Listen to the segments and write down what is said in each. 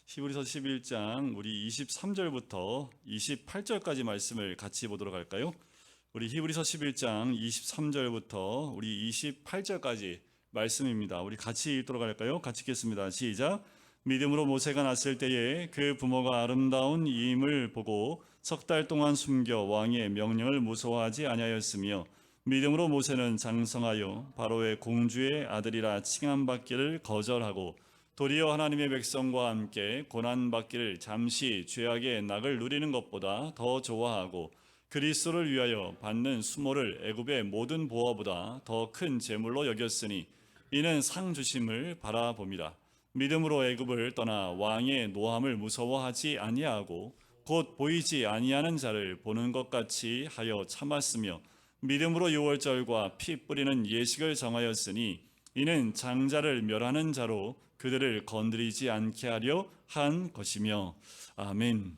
히브리서 11장 우리 23절부터 28절까지 말씀을 같이 보도록 할까요? 우리 히브리서 11장 23절부터 우리 28절까지 말씀입니다. 우리 같이 읽도록 할까요? 같이 읽겠습니다. 시작. 믿음으로 모세가 났을 때에 그 부모가 아름다운 이임을 보고 석 달 동안 숨겨 왕의 명령을 무서워하지 아니하였으며 믿음으로 모세는 장성하여 바로의 공주의 아들이라 칭함받기를 거절하고 도리어 하나님의 백성과 함께 고난받기를 잠시 죄악의 낙을 누리는 것보다 더 좋아하고 그리스도를 위하여 받는 수모를 애굽의 모든 보화보다 더 큰 재물로 여겼으니 이는 상 주심을 바라봅니다. 믿음으로 애굽을 떠나 왕의 노함을 무서워하지 아니하고 곧 보이지 아니하는 자를 보는 것 같이 하여 참았으며 믿음으로 유월절과 피 뿌리는 예식을 정하였으니 이는 장자를 멸하는 자로 그들을 건드리지 않게 하려 한 것이며. 아멘.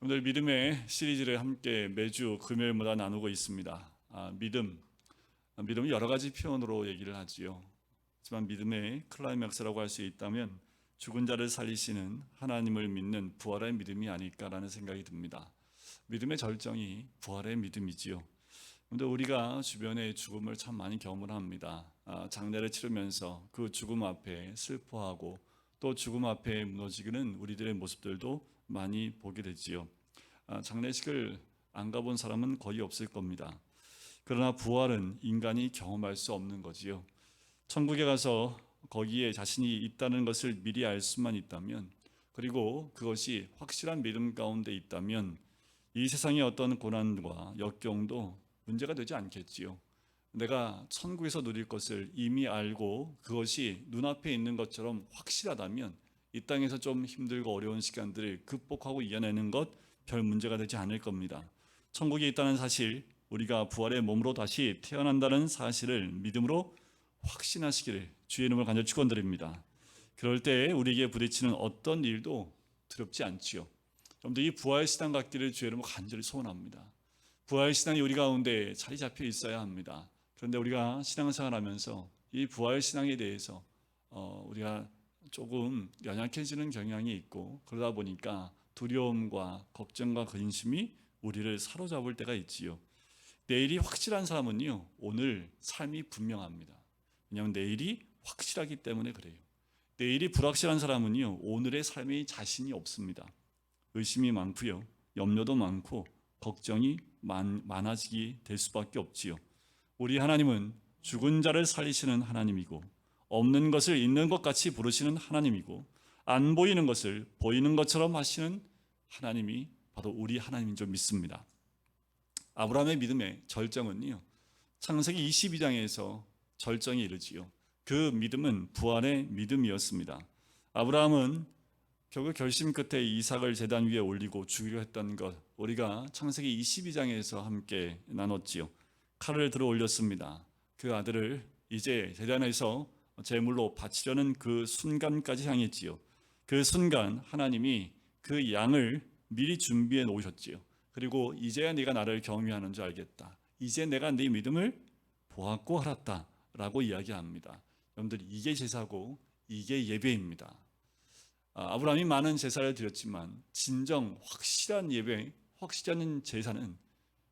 오늘 믿음의 시리즈를 함께 매주 금요일마다 나누고 있습니다. 믿음은 여러 가지 표현으로 얘기를 하지요. 하지만 믿음의 클라이맥스라고 할 수 있다면 죽은 자를 살리시는 하나님을 믿는 부활의 믿음이 아닐까라는 생각이 듭니다. 믿음의 절정이 부활의 믿음이지요. 그런데 우리가 주변의 죽음을 참 많이 경험을 합니다. 장례를 치르면서 그 죽음 앞에 슬퍼하고 또 죽음 앞에 무너지는 우리들의 모습들도 많이 보게 되지요. 장례식을 안 가본 사람은 거의 없을 겁니다. 그러나 부활은 인간이 경험할 수 없는 거지요. 천국에 가서 거기에 자신이 있다는 것을 미리 알 수만 있다면, 그리고 그것이 확실한 믿음 가운데 있다면 이 세상의 어떤 고난과 역경도 문제가 되지 않겠지요. 내가 천국에서 누릴 것을 이미 알고 그것이 눈앞에 있는 것처럼 확실하다면 이 땅에서 좀 힘들고 어려운 시간들을 극복하고 이겨내는 것 별 문제가 되지 않을 겁니다. 천국에 있다는 사실, 우리가 부활의 몸으로 다시 태어난다는 사실을 믿음으로 확신하시기를 주의 이름으로 간절히 축원드립니다. 그럴 때 우리에게 부딪히는 어떤 일도 두렵지 않지요. 여러분들, 이 부활 신앙 갖기를 주의 이름으로 간절히 소원합니다. 부활 신앙이 우리 가운데 자리 잡혀 있어야 합니다. 그런데 우리가 신앙생활하면서 이 부활 신앙에 대해서 우리가 조금 연약해지는 경향이 있고, 그러다 보니까 두려움과 걱정과 근심이 우리를 사로잡을 때가 있지요. 내일이 확실한 사람은요, 오늘 삶이 분명합니다. 왜냐하면 내일이 확실하기 때문에 그래요. 내일이 불확실한 사람은요, 오늘의 삶에 자신이 없습니다. 의심이 많고요, 염려도 많고 걱정이 많아지게 될 수밖에 없지요. 우리 하나님은 죽은 자를 살리시는 하나님이고, 없는 것을 있는 것 같이 부르시는 하나님이고, 안 보이는 것을 보이는 것처럼 하시는 하나님이 바로 우리 하나님인 줄 믿습니다. 아브라함의 믿음의 절정은요, 창세기 22장에서 절정에 이르지요. 그 믿음은 부활의 믿음이었습니다. 아브라함은 결국 결심 끝에 이삭을 제단 위에 올리고 죽이려 했던 것, 우리가 창세기 22장에서 함께 나눴지요. 칼을 들어 올렸습니다. 그 아들을 이제 제단에서 제물로 바치려는 그 순간까지 향했지요. 그 순간 하나님이 그 양을 미리 준비해 놓으셨지요. 그리고 이제야 네가 나를 경외하는 줄 알겠다. 이제 내가 네 믿음을 보았고 알았다 라고 이야기합니다. 여러분들, 이게 제사고 이게 예배입니다. 아브라함이 많은 제사를 드렸지만 진정 확실한 예배, 확실한 제사는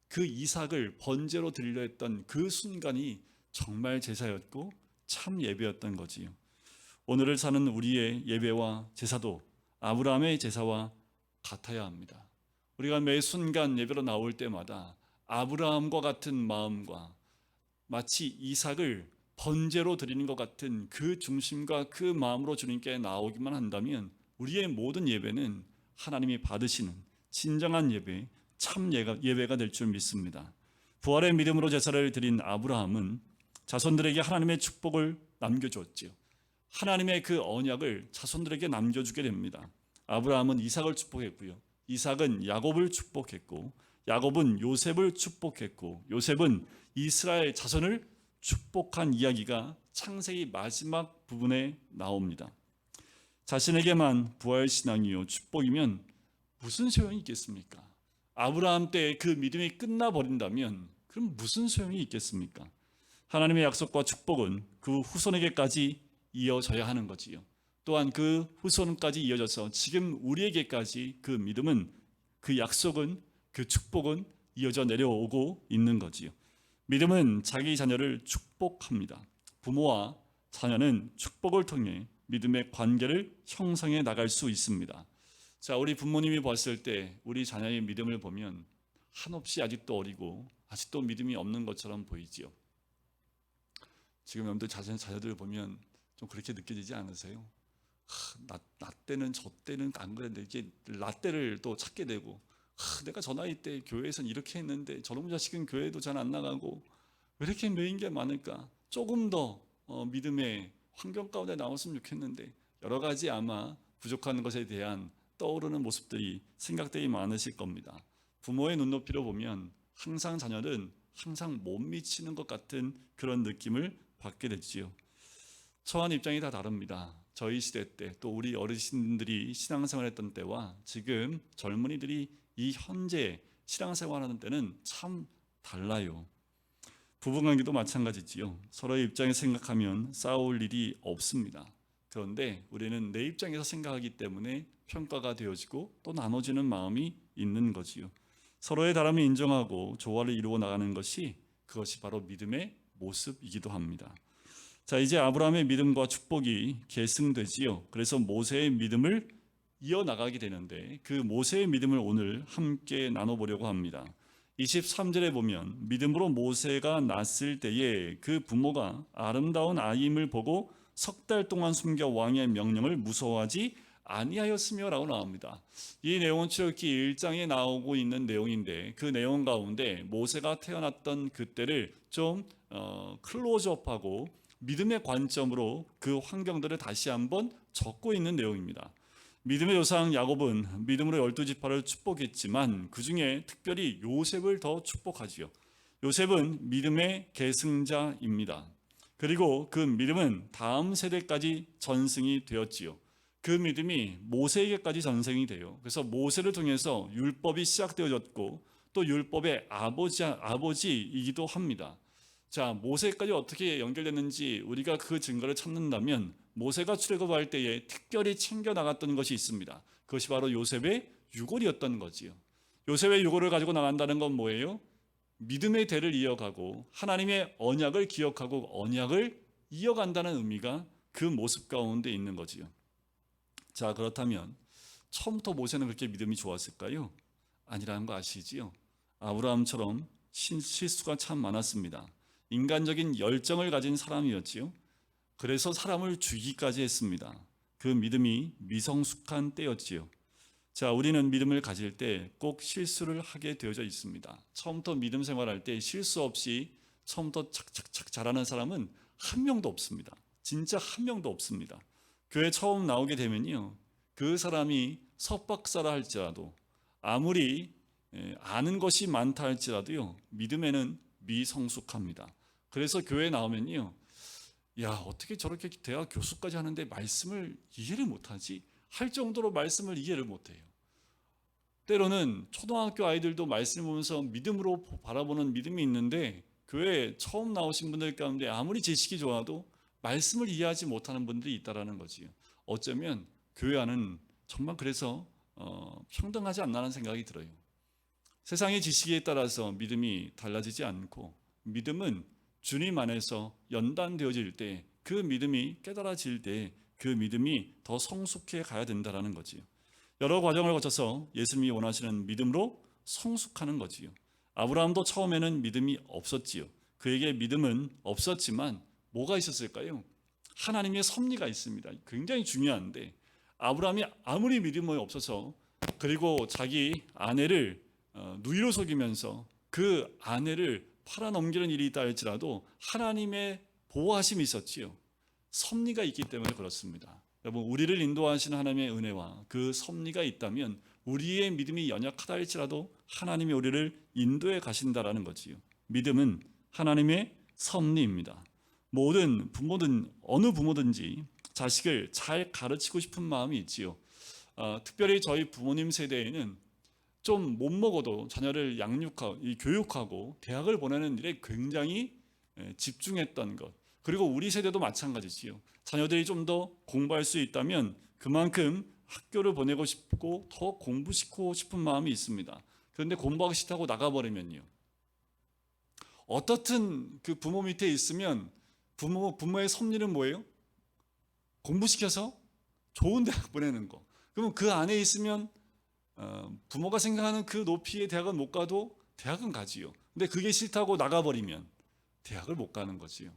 그 이삭을 번제로 드리려 했던 그 순간이 정말 제사였고 참 예배였던 거지요. 오늘을 사는 우리의 예배와 제사도 아브라함의 제사와 같아야 합니다. 우리가 매 순간 예배로 나올 때마다 아브라함과 같은 마음과 마치 이삭을 번제로 드리는 것 같은 그 중심과 그 마음으로 주님께 나오기만 한다면 우리의 모든 예배는 하나님이 받으시는 진정한 예배, 참 예배가 될 줄 믿습니다. 부활의 믿음으로 제사를 드린 아브라함은 자손들에게 하나님의 축복을 남겨주었지요. 하나님의 그 언약을 자손들에게 남겨주게 됩니다. 아브라함은 이삭을 축복했고요, 이삭은 야곱을 축복했고, 야곱은 요셉을 축복했고, 요셉은 이스라엘 자손을 축복한 이야기가 창세기 마지막 부분에 나옵니다. 자신에게만 부활신앙이요 축복이면 무슨 소용이 있겠습니까? 아브라함 때 그 믿음이 끝나버린다면 그럼 무슨 소용이 있겠습니까? 하나님의 약속과 축복은 그 후손에게까지 이어져야 하는 거지요. 또한 그 후손까지 이어져서 지금 우리에게까지 그 믿음은, 그 약속은, 그 축복은 이어져 내려오고 있는 거지요. 믿음은 자기 자녀를 축복합니다. 부모와 자녀는 축복을 통해 믿음의 관계를 형성해 나갈 수 있습니다. 자, 우리 부모님이 봤을 때 우리 자녀의 믿음을 보면 한없이 아직도 어리고 아직도 믿음이 없는 것처럼 보이지요. 지금 여러분들 자녀들을 보면 좀 그렇게 느껴지지 않으세요? 나 때는 저 때는 안 그랬는데 이제 나 때를 또 찾게 되고, 내가 저 나이 때 교회에선 이렇게 했는데 저놈 자식은 교회도 잘 안 나가고 왜 이렇게 메인 게 많을까? 조금 더 믿음의 환경 가운데 나왔으면 좋겠는데, 여러 가지 아마 부족한 것에 대한 떠오르는 모습들이, 생각들이 많으실 겁니다. 부모의 눈높이로 보면 항상 자녀는 항상 못 미치는 것 같은 그런 느낌을 받게 되지요. 처한 입장이 다 다릅니다. 저희 시대 때, 또 우리 어르신들이 신앙생활했던 때와 지금 젊은이들이 이 현재 신앙생활하는 때는 참 달라요. 부부관계도 마찬가지지요. 서로의 입장에서 생각하면 싸울 일이 없습니다. 그런데 우리는 내 입장에서 생각하기 때문에 평가가 되어지고 또 나눠지는 마음이 있는 거지요. 서로의 다름을 인정하고 조화를 이루어 나가는 것이, 그것이 바로 믿음의 모습이기도 합니다. 자, 이제 아브라함의 믿음과 축복이 계승되지요. 그래서 모세의 믿음을 이어나가게 되는데, 그 모세의 믿음을 오늘 함께 나눠보려고 합니다. 23절에 보면 믿음으로 모세가 낳았을 때에 그 부모가 아름다운 아이임을 보고 석 달 동안 숨겨 왕의 명령을 무서워하지 아니하였으며 라고 나옵니다. 이 내용은 출애굽기 1장에 나오고 있는 내용인데, 그 내용 가운데 모세가 태어났던 그때를 좀 클로즈업하고 믿음의 관점으로 그 환경들을 다시 한번 적고 있는 내용입니다. 믿음의 조상 야곱은 믿음으로 12지파를 축복했지만 그 중에 특별히 요셉을 더 축복하지요. 요셉은 믿음의 계승자입니다. 그리고 그 믿음은 다음 세대까지 전승이 되었지요. 그 믿음이 모세에게까지 전승이 돼요. 그래서 모세를 통해서 율법이 시작되어졌고 또 율법의 아버지이기도 합니다. 자, 모세까지 어떻게 연결됐는지 우리가 그 증거를 찾는다면, 모세가 출애굽할 때에 특별히 챙겨 나갔던 것이 있습니다. 그것이 바로 요셉의 유골이었던 거지요. 요셉의 유골을 가지고 나간다는 건 뭐예요? 믿음의 대를 이어가고 하나님의 언약을 기억하고 언약을 이어간다는 의미가 그 모습 가운데 있는 거지요. 자, 그렇다면 처음부터 모세는 그렇게 믿음이 좋았을까요? 아니라는 거 아시지요? 아브라함처럼 실수가 참 많았습니다. 인간적인 열정을 가진 사람이었지요. 그래서 사람을 죽이기까지 했습니다. 그 믿음이 미성숙한 때였지요. 자, 우리는 믿음을 가질 때 꼭 실수를 하게 되어져 있습니다. 처음부터 믿음 생활할 때 실수 없이 처음부터 착착착 잘하는 사람은 한 명도 없습니다. 진짜 한 명도 없습니다. 교회 처음 나오게 되면요, 그 사람이 석박사라 할지라도, 아무리 아는 것이 많다 할지라도요, 믿음에는 미성숙합니다. 그래서 교회에 나오면요, 야, 어떻게 저렇게 대학 교수까지 하는데 말씀을 이해를 못하지? 할 정도로 말씀을 이해를 못해요. 때로는 초등학교 아이들도 말씀을 보면서 믿음으로 바라보는 믿음이 있는데, 교회에 처음 나오신 분들 가운데 아무리 지식이 좋아도 말씀을 이해하지 못하는 분들이 있다라는 거지요. 어쩌면 교회 안은 정말 그래서 평등하지 않나는 생각이 들어요. 세상의 지식에 따라서 믿음이 달라지지 않고, 믿음은 주님 안에서 연단되어질 때, 그 믿음이 깨달아질 때 그 믿음이 더 성숙해 가야 된다는 거지요. 여러 과정을 거쳐서 예수님이 원하시는 믿음으로 성숙하는 거지요. 아브라함도 처음에는 믿음이 없었지요. 그에게 믿음은 없었지만 뭐가 있었을까요? 하나님의 섭리가 있습니다. 굉장히 중요한데, 아브라함이 아무리 믿음이 없어서, 그리고 자기 아내를 누이로 속이면서 그 아내를 팔아넘기는 일이 있다 할지라도 하나님의 보호하심이 있었지요. 섭리가 있기 때문에 그렇습니다. 여러분, 우리를 인도하시는 하나님의 은혜와 그 섭리가 있다면 우리의 믿음이 연약하다 할지라도 하나님이 우리를 인도해 가신다라는 거지요. 믿음은 하나님의 섭리입니다. 모든 부모든 어느 부모든지 자식을 잘 가르치고 싶은 마음이 있지요. 특별히 저희 부모님 세대에는 좀 못 먹어도 자녀를 교육하고 대학을 보내는 일에 굉장히 집중했던 것, 그리고 우리 세대도 마찬가지지요. 자녀들이 좀 더 공부할 수 있다면 그만큼 학교를 보내고 싶고 더 공부시키고 싶은 마음이 있습니다. 그런데 공부하기 싫다고 나가버리면요. 어떻든 그 부모 밑에 있으면 부모의 섭리는 뭐예요? 공부시켜서 좋은 대학 보내는 거. 그러면 그 안에 있으면 부모가 생각하는 그 높이의 대학은 못 가도 대학은 가지요. 근데 그게 싫다고 나가버리면 대학을 못 가는 거지요.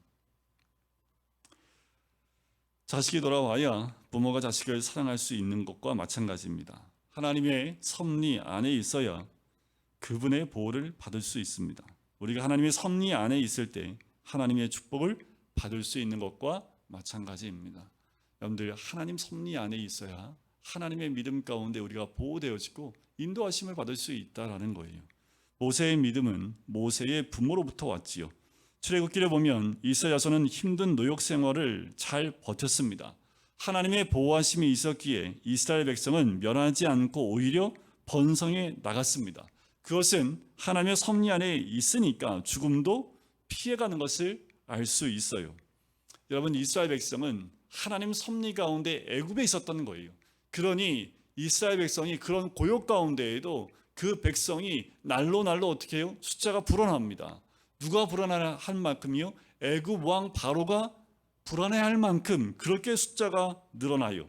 자식이 돌아와야 부모가 자식을 사랑할 수 있는 것과 마찬가지입니다. 하나님의 섭리 안에 있어야 그분의 보호를 받을 수 있습니다. 우리가 하나님의 섭리 안에 있을 때 하나님의 축복을 받을 수 있는 것과 마찬가지입니다. 여러분들, 하나님 섭리 안에 있어야 하나님의 믿음 가운데 우리가 보호되어지고 인도하심을 받을 수 있다라는 거예요. 모세의 믿음은 모세의 부모로부터 왔지요. 출애굽기를 보면 이스라엘 자손은 힘든 노역 생활을 잘 버텼습니다. 하나님의 보호하심이 있었기에 이스라엘 백성은 멸하지 않고 오히려 번성해 나갔습니다. 그것은 하나님의 섭리 안에 있으니까 죽음도 피해가는 것을 알 수 있어요. 여러분, 이스라엘 백성은 하나님 섭리 가운데 애굽에 있었던 거예요. 그러니 이스라엘 백성이 그런 고역 가운데에도 그 백성이 날로 어떻게 해요? 숫자가 불어납니다. 누가 불어나할 만큼이요? 애굽 왕 바로가 불어나할 만큼 그렇게 숫자가 늘어나요.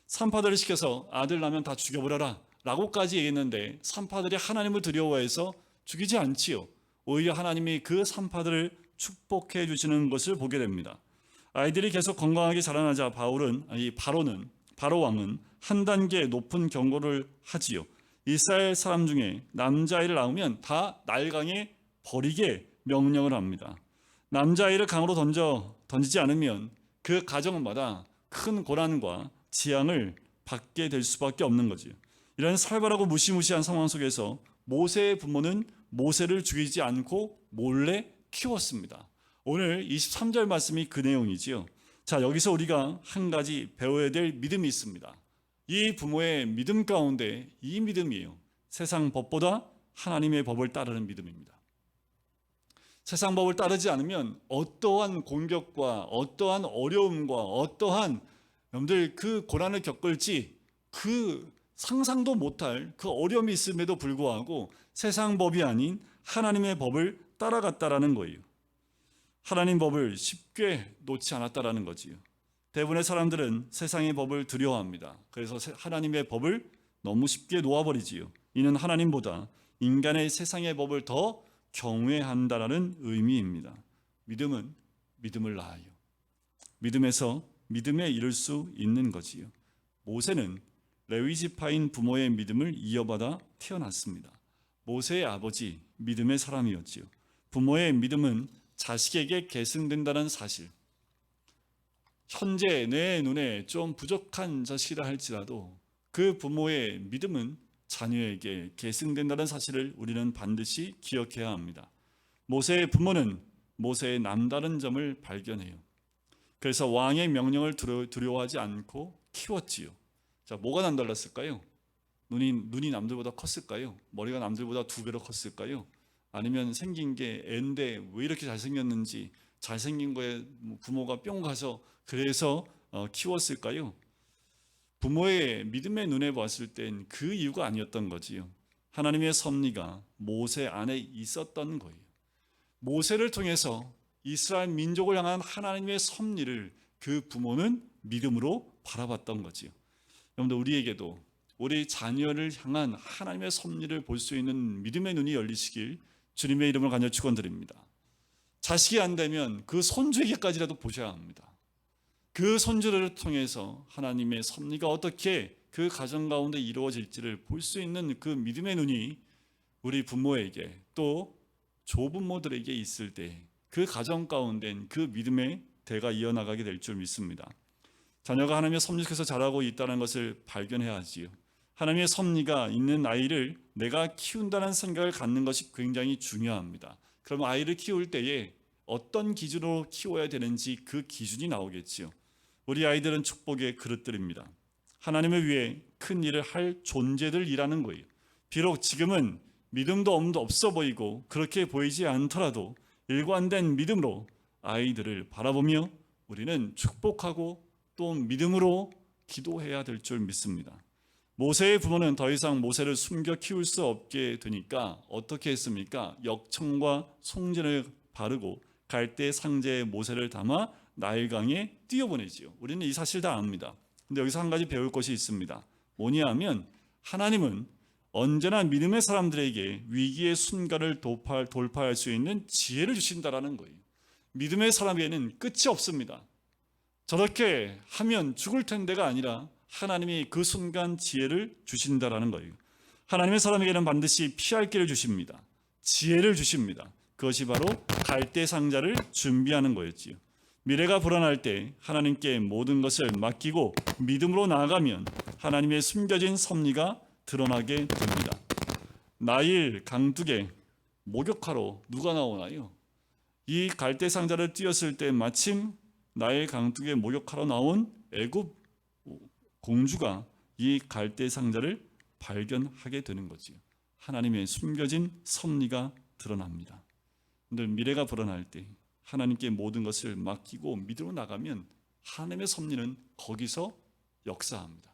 산파들을 시켜서 아들 나면 다 죽여버려라 라고까지 얘기했는데 산파들이 하나님을 두려워해서 죽이지 않지요. 오히려 하나님이 그 산파들을 축복해 주시는 것을 보게 됩니다. 아이들이 계속 건강하게 자라나자 바로 왕은 한 단계 높은 경고를 하지요. 이스라엘 사람 중에 남자아이를 낳으면 다 날강에 버리게 명령을 합니다. 남자아이를 강으로 던지지 않으면 그 가정마다 큰 고난과 재앙을 받게 될 수밖에 없는 거죠. 이런 살벌하고 무시무시한 상황 속에서 모세의 부모는 모세를 죽이지 않고 몰래 키웠습니다. 오늘 23절 말씀이 그 내용이지요. 자, 여기서 우리가 한 가지 배워야 될 믿음이 있습니다. 이 부모의 믿음 가운데 이 믿음이에요. 세상 법보다 하나님의 법을 따르는 믿음입니다. 세상 법을 따르지 않으면 어떠한 공격과 어떠한 어려움과 어떠한 여러분들 그 고난을 겪을지 그 상상도 못할 그 어려움이 있음에도 불구하고 세상 법이 아닌 하나님의 법을 따라갔다라는 거예요. 하나님 법을 쉽게 놓지 않았다라는 거지요. 대부분의 사람들은 세상의 법을 두려워합니다. 그래서 하나님의 법을 너무 쉽게 놓아버리지요. 이는 하나님보다 인간의 세상의 법을 더 경외한다라는 의미입니다. 믿음은 믿음을 낳아요. 믿음에서 믿음에 이를 수 있는 거지요. 모세는 레위 지파인 부모의 믿음을 이어받아 태어났습니다. 모세의 아버지 믿음의 사람이었지요. 부모의 믿음은 자식에게 계승된다는 사실. 현재 내 눈에 좀 부족한 자식이라 할지라도 그 부모의 믿음은 자녀에게 계승된다는 사실을 우리는 반드시 기억해야 합니다. 모세의 부모는 모세의 남다른 점을 발견해요. 그래서 왕의 명령을 두려워하지 않고 키웠지요. 자, 뭐가 남달랐을까요? 눈이 남들보다 컸을까요? 머리가 남들보다 2배로 컸을까요? 아니면 생긴 게 애인데 왜 이렇게 잘생겼는지 잘생긴 거에 부모가 뿅 가서 그래서 키웠을까요? 부모의 믿음의 눈에 봤을 땐 그 이유가 아니었던 거지요. 하나님의 섭리가 모세 안에 있었던 거예요. 모세를 통해서 이스라엘 민족을 향한 하나님의 섭리를 그 부모는 믿음으로 바라봤던 거지요. 여러분들, 우리에게도 우리 자녀를 향한 하나님의 섭리를 볼 수 있는 믿음의 눈이 열리시길 주님의 이름을 간절히 축원드립니다. 자식이 안 되면 그 손주에게까지라도 보셔야 합니다. 그 손주를 통해서 하나님의 섭리가 어떻게 그 가정 가운데 이루어질지를 볼 수 있는 그 믿음의 눈이 우리 부모에게 또 조부모들에게 있을 때 그 가정 가운데는 그 믿음의 대가 이어나가게 될 줄 믿습니다. 자녀가 하나님의 섭리 속에서 자라고 있다는 것을 발견해야 하지요. 하나님의 섭리가 있는 아이를 내가 키운다는 생각을 갖는 것이 굉장히 중요합니다. 그럼 아이를 키울 때에 어떤 기준으로 키워야 되는지 그 기준이 나오겠지요. 우리 아이들은 축복의 그릇들입니다. 하나님을 위해 큰 일을 할 존재들이라는 거예요. 비록 지금은 믿음도 없어 보이고 그렇게 보이지 않더라도 일관된 믿음으로 아이들을 바라보며 우리는 축복하고 또 믿음으로 기도해야 될 줄 믿습니다. 모세의 부모는 더 이상 모세를 숨겨 키울 수 없게 되니까 어떻게 했습니까? 역청과 송진을 바르고 갈대 상자에 모세를 담아 나일강에 띄어보내지요. 우리는 이 사실 다 압니다. 근데 여기서 한 가지 배울 것이 있습니다. 뭐냐 하면 하나님은 언제나 믿음의 사람들에게 위기의 순간을 돌파할 수 있는 지혜를 주신다라는 거예요. 믿음의 사람에게는 끝이 없습니다. 저렇게 하면 죽을 텐데가 아니라 하나님이 그 순간 지혜를 주신다라는 거예요. 하나님의 사람에게는 반드시 피할 길을 주십니다. 지혜를 주십니다. 그것이 바로 갈대 상자를 준비하는 거였지요. 미래가 불안할 때 하나님께 모든 것을 맡기고 믿음으로 나아가면 하나님의 숨겨진 섭리가 드러나게 됩니다. 나일 강둑에 목욕하러 누가 나오나요? 이 갈대 상자를 띄었을 때 마침 나일 강둑에 목욕하러 나온 애굽 공주가 이 갈대 상자를 발견하게 되는 거지요. 하나님의 숨겨진 섭리가 드러납니다. 근데 미래가 불안할 때 하나님께 모든 것을 맡기고 믿음으로 나가면 하나님의 섭리는 거기서 역사합니다.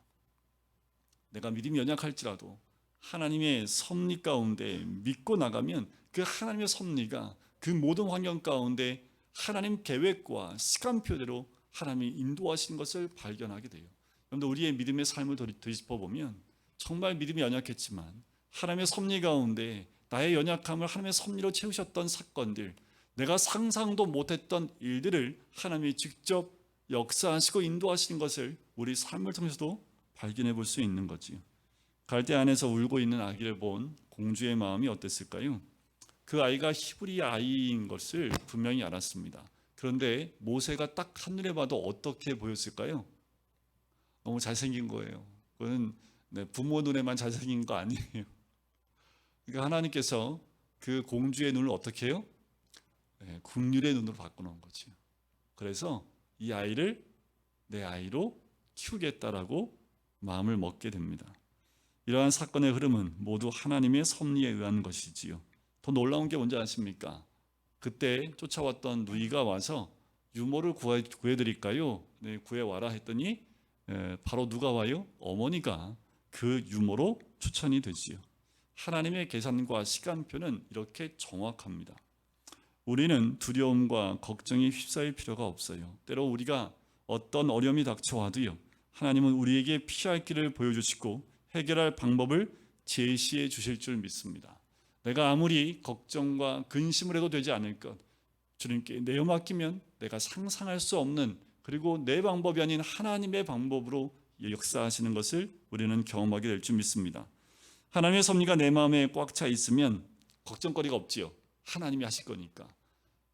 내가 믿음이 연약할지라도 하나님의 섭리 가운데 믿고 나가면 그 하나님의 섭리가 그 모든 환경 가운데 하나님 계획과 시간표대로 하나님이 인도하시는 것을 발견하게 돼요. 여러분들 우리의 믿음의 삶을 되짚어 보면 정말 믿음이 연약했지만 하나님의 섭리 가운데 나의 연약함을 하나님의 섭리로 채우셨던 사건들, 내가 상상도 못했던 일들을 하나님이 직접 역사하시고 인도하시는 것을 우리 삶을 통해서도 발견해 볼 수 있는 거지요. 갈대 안에서 울고 있는 아기를 본 공주의 마음이 어땠을까요? 그 아이가 히브리 아이인 것을 분명히 알았습니다. 그런데 모세가 딱 한눈에 봐도 어떻게 보였을까요? 너무 잘생긴 거예요. 그건 부모 눈에만 잘생긴 거 아니에요. 그러니까 하나님께서 그 공주의 눈을 어떻게 해요? 긍휼의 눈으로 바꿔놓은 거죠. 그래서 이 아이를 내 아이로 키우겠다라고 마음을 먹게 됩니다. 이러한 사건의 흐름은 모두 하나님의 섭리에 의한 것이지요. 더 놀라운 게 뭔지 아십니까? 그때 쫓아왔던 누이가 와서 유모를 구해드릴까요? 네, 구해와라 했더니 바로 누가 와요? 어머니가 그 유모로 추천이 되지요. 하나님의 계산과 시간표는 이렇게 정확합니다. 우리는 두려움과 걱정이 휩싸일 필요가 없어요. 때로 우리가 어떤 어려움이 닥쳐와도요, 하나님은 우리에게 피할 길을 보여주시고 해결할 방법을 제시해 주실 줄 믿습니다. 내가 아무리 걱정과 근심을 해도 되지 않을 것, 주님께 내어 맡기면 내가 상상할 수 없는, 그리고 내 방법이 아닌 하나님의 방법으로 역사하시는 것을 우리는 경험하게 될 줄 믿습니다. 하나님의 섭리가 내 마음에 꽉 차 있으면 걱정거리가 없지요. 하나님이 하실 거니까.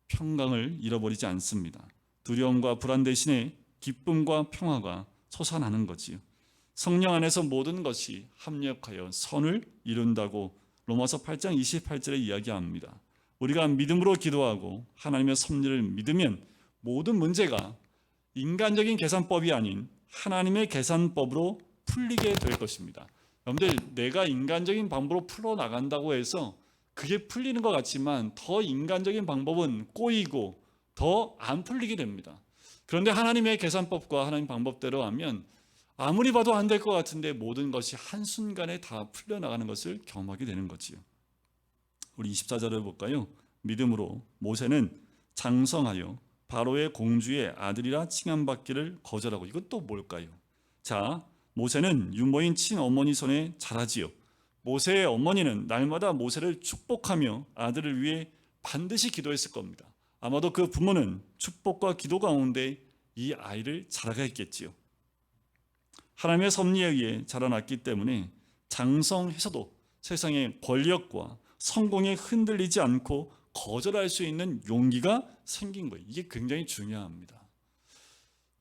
평강을 잃어버리지 않습니다. 두려움과 불안 대신에 기쁨과 평화가 솟아나는 거지요. 성령 안에서 모든 것이 합력하여 선을 이룬다고 로마서 8장 28절에 이야기합니다. 우리가 믿음으로 기도하고 하나님의 섭리를 믿으면 모든 문제가 인간적인 계산법이 아닌 하나님의 계산법으로 풀리게 될 것입니다. 여러분들, 내가 인간적인 방법으로 풀어나간다고 해서 그게 풀리는 것 같지만 더 인간적인 방법은 꼬이고 더 안 풀리게 됩니다. 그런데 하나님의 계산법과 하나님 방법대로 하면 아무리 봐도 안 될 것 같은데 모든 것이 한순간에 다 풀려나가는 것을 경험하게 되는 거지요. 우리 24절을 볼까요? 믿음으로 모세는 장성하여 바로의 공주의 아들이라 칭함받기를 거절하고, 이건 또 뭘까요? 자, 모세는 유모인 친어머니 손에 자라지요. 모세의 어머니는 날마다 모세를 축복하며 아들을 위해 반드시 기도했을 겁니다. 아마도 그 부모는 축복과 기도 가운데 이 아이를 자라게 했겠지요. 하나님의 섭리에 의해 자라났기 때문에 장성해서도 세상의 권력과 성공에 흔들리지 않고 거절할 수 있는 용기가 생긴 거예요. 이게 굉장히 중요합니다.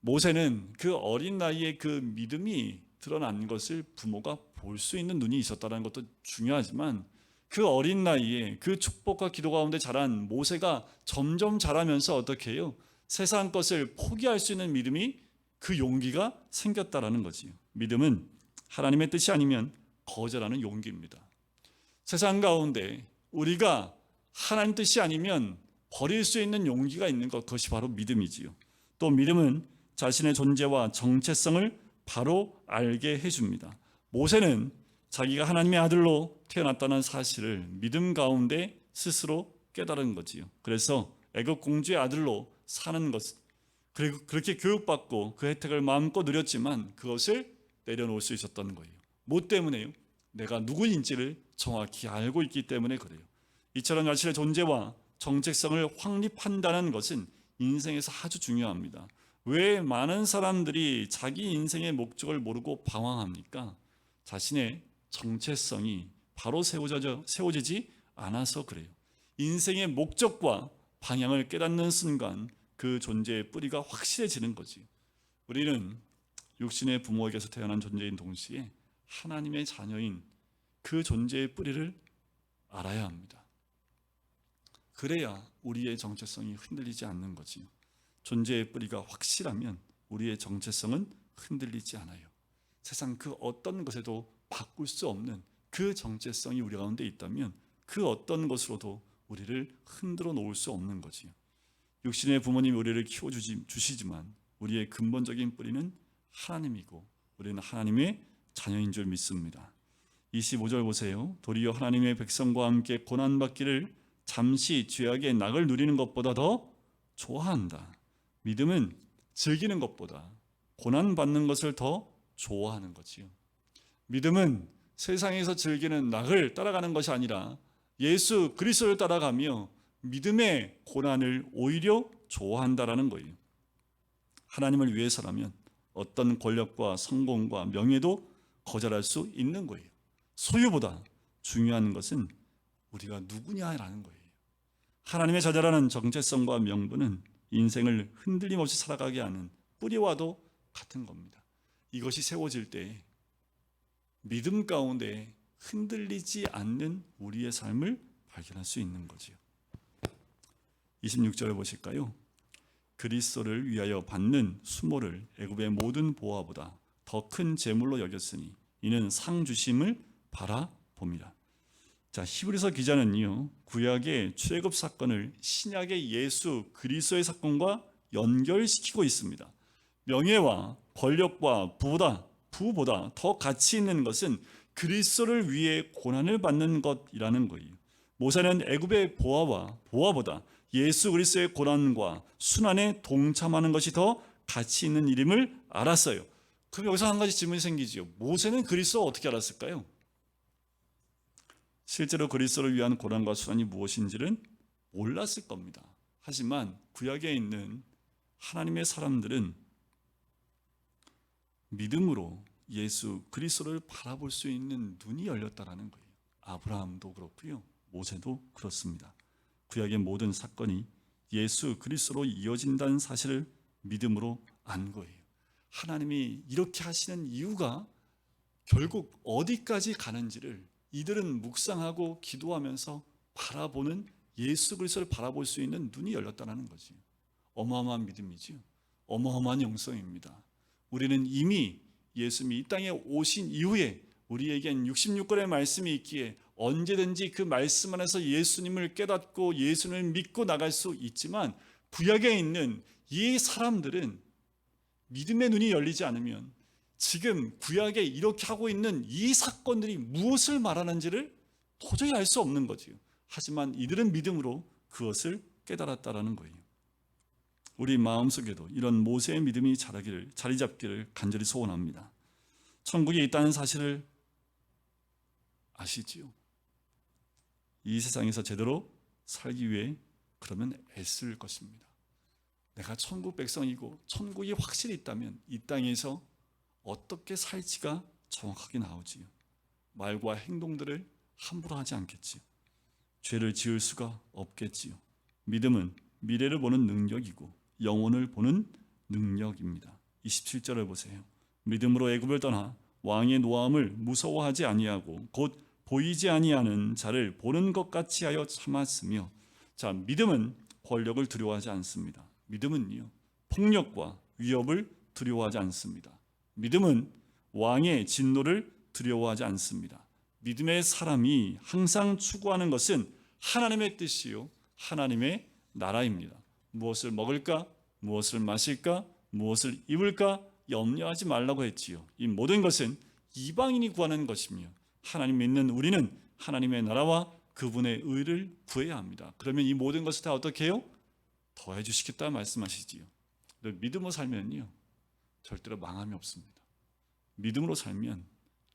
모세는 그 어린 나이에 그 믿음이 드러난 것을 부모가 볼 수 있는 눈이 있었다는 것도 중요하지만, 그 어린 나이에 그 축복과 기도 가운데 자란 모세가 점점 자라면서 어떻게 해요? 세상 것을 포기할 수 있는 믿음이, 그 용기가 생겼다라는 거지요. 믿음은 하나님의 뜻이 아니면 거절하는 용기입니다. 세상 가운데 우리가 하나님 뜻이 아니면 버릴 수 있는 용기가 있는 것, 그것이 바로 믿음이지요. 또 믿음은 자신의 존재와 정체성을 바로 알게 해줍니다. 모세는 자기가 하나님의 아들로 태어났다는 사실을 믿음 가운데 스스로 깨달은 거지요. 그래서 애굽 공주의 아들로 사는 것, 그리고 그렇게 교육받고 그 혜택을 마음껏 누렸지만 그것을 내려놓을 수 있었던 거예요. 뭐 때문에요? 내가 누구인지를 정확히 알고 있기 때문에 그래요. 이처럼 자신의 존재와 정체성을 확립한다는 것은 인생에서 아주 중요합니다. 왜 많은 사람들이 자기 인생의 목적을 모르고 방황합니까? 자신의 정체성이 바로 세워지지 않아서 그래요. 인생의 목적과 방향을 깨닫는 순간 그 존재의 뿌리가 확실해지는 거지. 우리는 육신의 부모에게서 태어난 존재인 동시에 하나님의 자녀인 그 존재의 뿌리를 알아야 합니다. 그래야 우리의 정체성이 흔들리지 않는 거지요. 존재의 뿌리가 확실하면 우리의 정체성은 흔들리지 않아요. 세상 그 어떤 것에도 바꿀 수 없는 그 정체성이 우리 가운데 있다면 그 어떤 것으로도 우리를 흔들어 놓을 수 없는 거지요. 육신의 부모님이 우리를 키워주시지만 우리의 근본적인 뿌리는 하나님이고 우리는 하나님의 자녀인 줄 믿습니다. 25절 보세요. 도리어 하나님의 백성과 함께 고난받기를 잠시 죄악의 낙을 누리는 것보다 더 좋아한다. 믿음은 즐기는 것보다 고난받는 것을 더 좋아하는 거지요. 믿음은 세상에서 즐기는 낙을 따라가는 것이 아니라 예수 그리스도를 따라가며 믿음의 고난을 오히려 좋아한다라는 거예요. 하나님을 위해서라면 어떤 권력과 성공과 명예도 거절할 수 있는 거예요. 소유보다 중요한 것은 우리가 누구냐라는 거예요. 하나님의 자녀라는 정체성과 명분은 인생을 흔들림 없이 살아가게 하는 뿌리와도 같은 겁니다. 이것이 세워질 때 믿음 가운데 흔들리지 않는 우리의 삶을 발견할 수 있는 거지요. 26절을 보실까요? 그리스도를 위하여 받는 수모를 애굽의 모든 보화보다 더 큰 재물로 여겼으니 이는 상 주심을 바라봅니다. 자, 히브리서 기자는요, 구약의 출애굽 사건을 신약의 예수 그리스도의 사건과 연결시키고 있습니다. 명예와 권력과 부보다 더 가치 있는 것은 그리스도를 위해 고난을 받는 것이라는 거예요. 모세는 애굽의 보화보다 예수 그리스도의 고난과 순환에 동참하는 것이 더 가치 있는 일임을 알았어요. 그럼 여기서 한 가지 질문이 생기죠. 모세는 그리스도를 어떻게 알았을까요? 실제로 그리스도를 위한 고난과 순환이 무엇인지는 몰랐을 겁니다. 하지만 구약에 있는 하나님의 사람들은 믿음으로 예수 그리스도를 바라볼 수 있는 눈이 열렸다라는 거예요. 아브라함도 그렇고요, 모세도 그렇습니다. 구약의 모든 사건이 예수 그리스도로 이어진다는 사실을 믿음으로 안 거예요. 하나님이 이렇게 하시는 이유가 결국 어디까지 가는지를 이들은 묵상하고 기도하면서 바라보는 예수 그리스도를 바라볼 수 있는 눈이 열렸다는 거지. 어마어마한 믿음이지요. 어마어마한 영성입니다. 우리는 이미 예수님이 이 땅에 오신 이후에 우리에겐 66권의 말씀이 있기에 언제든지 그 말씀 안에서 예수님을 깨닫고 예수님을 믿고 나갈 수 있지만, 구약에 있는 이 사람들은 믿음의 눈이 열리지 않으면 지금 구약에 이렇게 하고 있는 이 사건들이 무엇을 말하는지를 도저히 알 수 없는 거지요. 하지만 이들은 믿음으로 그것을 깨달았다라는 거예요. 우리 마음속에도 이런 모세의 믿음이 자리 잡기를 간절히 소원합니다. 천국에 있다는 사실을 아시지요? 이 세상에서 제대로 살기 위해 그러면 애쓸 것입니다. 내가 천국 백성이고 천국이 확실히 있다면 이 땅에서 어떻게 살지가 정확하게 나오지요. 말과 행동들을 함부로 하지 않겠지요. 죄를 지을 수가 없겠지요. 믿음은 미래를 보는 능력이고 영혼을 보는 능력입니다. 27절을 보세요. 믿음으로 애굽을 떠나 왕의 노함을 무서워하지 아니하고 곧 보이지 아니하는 자를 보는 것 같이 하여 참았으며. 자, 믿음은 권력을 두려워하지 않습니다. 믿음은요, 폭력과 위협을 두려워하지 않습니다. 믿음은 왕의 진노를 두려워하지 않습니다. 믿음의 사람이 항상 추구하는 것은 하나님의 뜻이요, 하나님의 나라입니다. 무엇을 먹을까? 무엇을 마실까? 무엇을 입을까? 염려하지 말라고 했지요. 이 모든 것은 이방인이 구하는 것이며 하나님 믿는 우리는 하나님의 나라와 그분의 의를 구해야 합니다. 그러면 이 모든 것을 다 어떻게 해요? 더해 주시겠다 말씀하시지요. 믿음으로 살면요 절대로 망함이 없습니다. 믿음으로 살면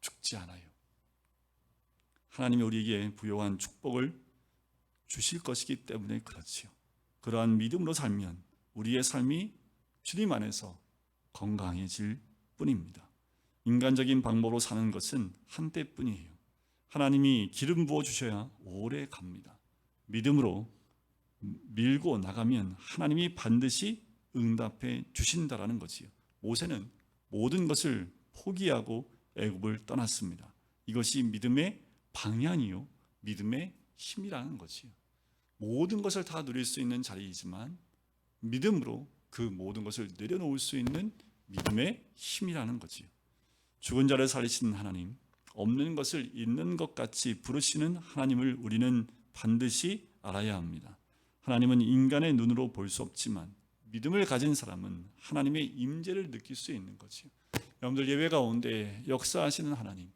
죽지 않아요. 하나님이 우리에게 부요한 축복을 주실 것이기 때문에 그렇지요. 그러한 믿음으로 살면 우리의 삶이 주님 안에서 건강해질 뿐입니다. 인간적인 방법으로 사는 것은 한때뿐이에요. 하나님이 기름 부어 주셔야 오래 갑니다. 믿음으로 밀고 나가면 하나님이 반드시 응답해 주신다라는 거지요. 모세는 모든 것을 포기하고 애굽을 떠났습니다. 이것이 믿음의 방향이요, 믿음의 힘이라는 거지요. 모든 것을 다 누릴 수 있는 자리이지만 믿음으로 그 모든 것을 내려놓을 수 있는 믿음의 힘이라는 거지요. 죽은 자를 살리시는 하나님, 없는 것을 있는 것 같이 부르시는 하나님을 우리는 반드시 알아야 합니다. 하나님은 인간의 눈으로 볼 수 없지만 믿음을 가진 사람은 하나님의 임재를 느낄 수 있는 거지요. 여러분들 예배 가운데 역사하시는 하나님,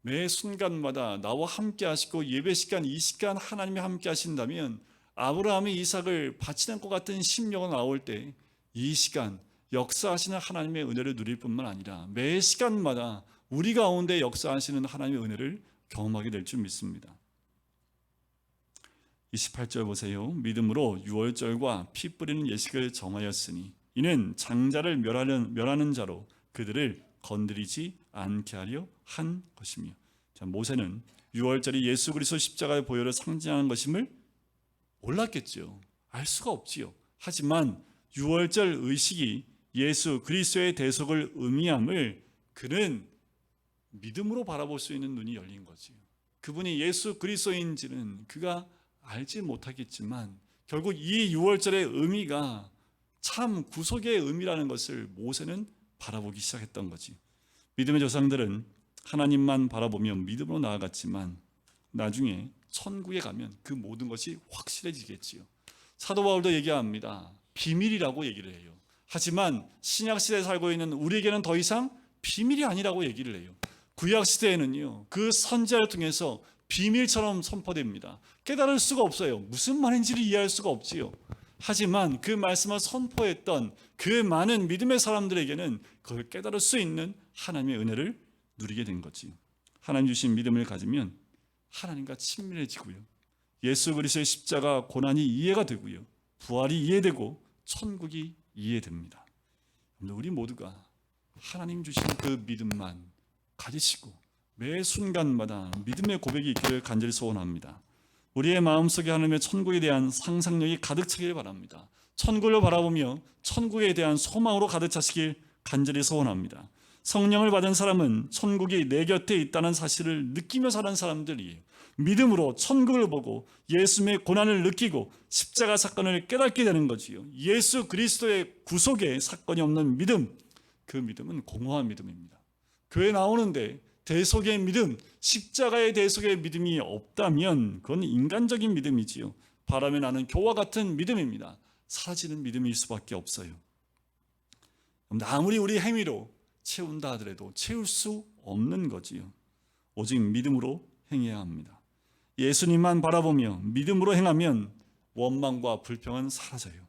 매 순간마다 나와 함께 하시고 예배 시간 이 시간 하나님이 함께 하신다면 아브라함이 이삭을 바치는 것 같은 심령으로 나올 때 이 시간 역사하시는 하나님의 은혜를 누릴 뿐만 아니라 매 시간마다 우리 가운데 역사하시는 하나님의 은혜를 경험하게 될 줄 믿습니다. 28절 보세요. 믿음으로 유월절과 피 뿌리는 예식을 정하였으니 이는 장자를 멸하는 자로 그들을 건드리지 않게 하려 한 것이며. 자, 모세는 유월절이 예수 그리스도 십자가의 보혈을 상징하는 것임을 몰랐겠죠. 알 수가 없지요. 하지만 유월절 의식이 예수 그리스도의 대속을 의미함을 그는 믿음으로 바라볼 수 있는 눈이 열린 거지요. 그분이 예수 그리스도인지는 그가 알지 못하겠지만 결국 이 유월절의 의미가 참 구속의 의미라는 것을 모세는 바라보기 시작했던 거지. 믿음의 조상들은 하나님만 바라보며 믿음으로 나아갔지만 나중에 천국에 가면 그 모든 것이 확실해지겠지요. 사도 바울도 얘기합니다. 비밀이라고 얘기를 해요. 하지만 신약시대에 살고 있는 우리에게는 더 이상 비밀이 아니라고 얘기를 해요. 구약시대에는요 그 선지자를 통해서 비밀처럼 선포됩니다. 깨달을 수가 없어요. 무슨 말인지를 이해할 수가 없지요. 하지만 그 말씀을 선포했던 그 많은 믿음의 사람들에게는 그걸 깨달을 수 있는 하나님의 은혜를 누리게 된 거지요. 하나님 주신 믿음을 가지면 하나님과 친밀해지고요. 예수 그리스도의 십자가 고난이 이해가 되고요. 부활이 이해되고 천국이 이해됩니다. 우리 모두가 하나님 주신 그 믿음만 가지시고 매 순간마다 믿음의 고백이 있기를 간절히 소원합니다. 우리의 마음속에 하나님의 천국에 대한 상상력이 가득 차기를 바랍니다. 천국을 바라보며 천국에 대한 소망으로 가득 차시길 간절히 소원합니다. 성령을 받은 사람은 천국이 내 곁에 있다는 사실을 느끼며 사는 사람들이에요. 믿음으로 천국을 보고 예수님의 고난을 느끼고 십자가 사건을 깨닫게 되는 거지요. 예수 그리스도의 구속의 사건이 없는 믿음, 그 믿음은 공허한 믿음입니다. 교회 나오는데 대속의 믿음, 십자가의 대속의 믿음이 없다면 그건 인간적인 믿음이지요. 바람에 나는 교와 같은 믿음입니다. 사라지는 믿음일 수밖에 없어요. 아무리 우리 행위로 채운다 하더라도 채울 수 없는 거지요. 오직 믿음으로 행해야 합니다. 예수님만 바라보며 믿음으로 행하면 원망과 불평은 사라져요.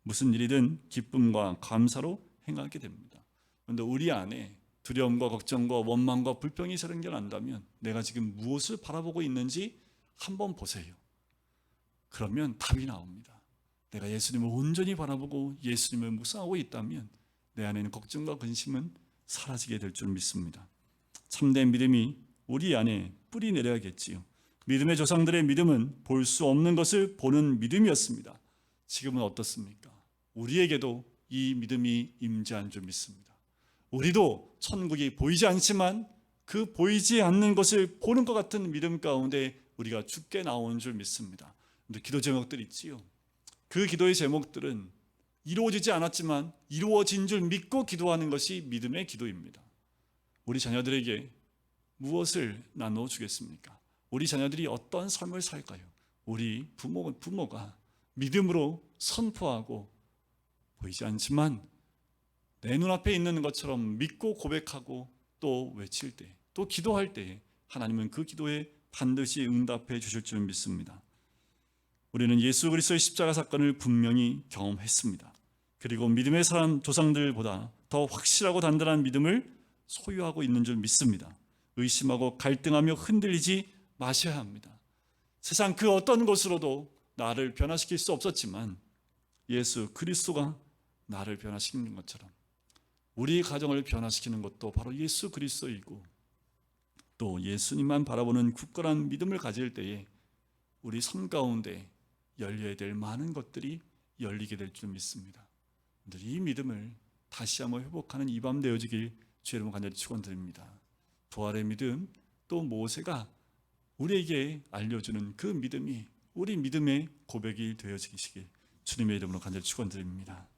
무슨 일이든 기쁨과 감사로 행하게 됩니다. 그런데 우리 안에 두려움과 걱정과 원망과 불평이 생겨난다면 내가 지금 무엇을 바라보고 있는지 한번 보세요. 그러면 답이 나옵니다. 내가 예수님을 온전히 바라보고 예수님을 묵상하고 있다면 내 안에는 걱정과 근심은 사라지게 될 줄 믿습니다. 참된 믿음이 우리 안에 뿌리 내려야겠지요. 믿음의 조상들의 믿음은 볼 수 없는 것을 보는 믿음이었습니다. 지금은 어떻습니까? 우리에게도 이 믿음이 임재한 줄 믿습니다. 우리도 천국이 보이지 않지만 그 보이지 않는 것을 보는 것 같은 믿음 가운데 우리가 죽게 나오는 줄 믿습니다. 근데 기도 제목들 있지요. 그 기도의 제목들은 이루어지지 않았지만 이루어진 줄 믿고 기도하는 것이 믿음의 기도입니다. 우리 자녀들에게 무엇을 나눠 주겠습니까? 우리 자녀들이 어떤 삶을 살까요? 우리 부모가 믿음으로 선포하고 보이지 않지만 내 눈앞에 있는 것처럼 믿고 고백하고 또 외칠 때, 또 기도할 때 하나님은 그 기도에 반드시 응답해 주실 줄 믿습니다. 우리는 예수 그리스도의 십자가 사건을 분명히 경험했습니다. 그리고 믿음의 사람 조상들보다 더 확실하고 단단한 믿음을 소유하고 있는 줄 믿습니다. 의심하고 갈등하며 흔들리지 마셔야 합니다. 세상 그 어떤 것으로도 나를 변화시킬 수 없었지만 예수 그리스도가 나를 변화시키는 것처럼 우리 가정을 변화시키는 것도 바로 예수 그리스도이고, 또 예수님만 바라보는 굳건한 믿음을 가질 때에 우리 삶 가운데 열려야 될 많은 것들이 열리게 될 줄 믿습니다. 이 믿음을 다시 한번 회복하는 이 밤 되어지길 주의 이름으로 간절히 축원드립니다. 부활의 믿음, 또 모세가 우리에게 알려주는 그 믿음이 우리 믿음의 고백이 되어지시길 주님의 이름으로 간절히 축원드립니다.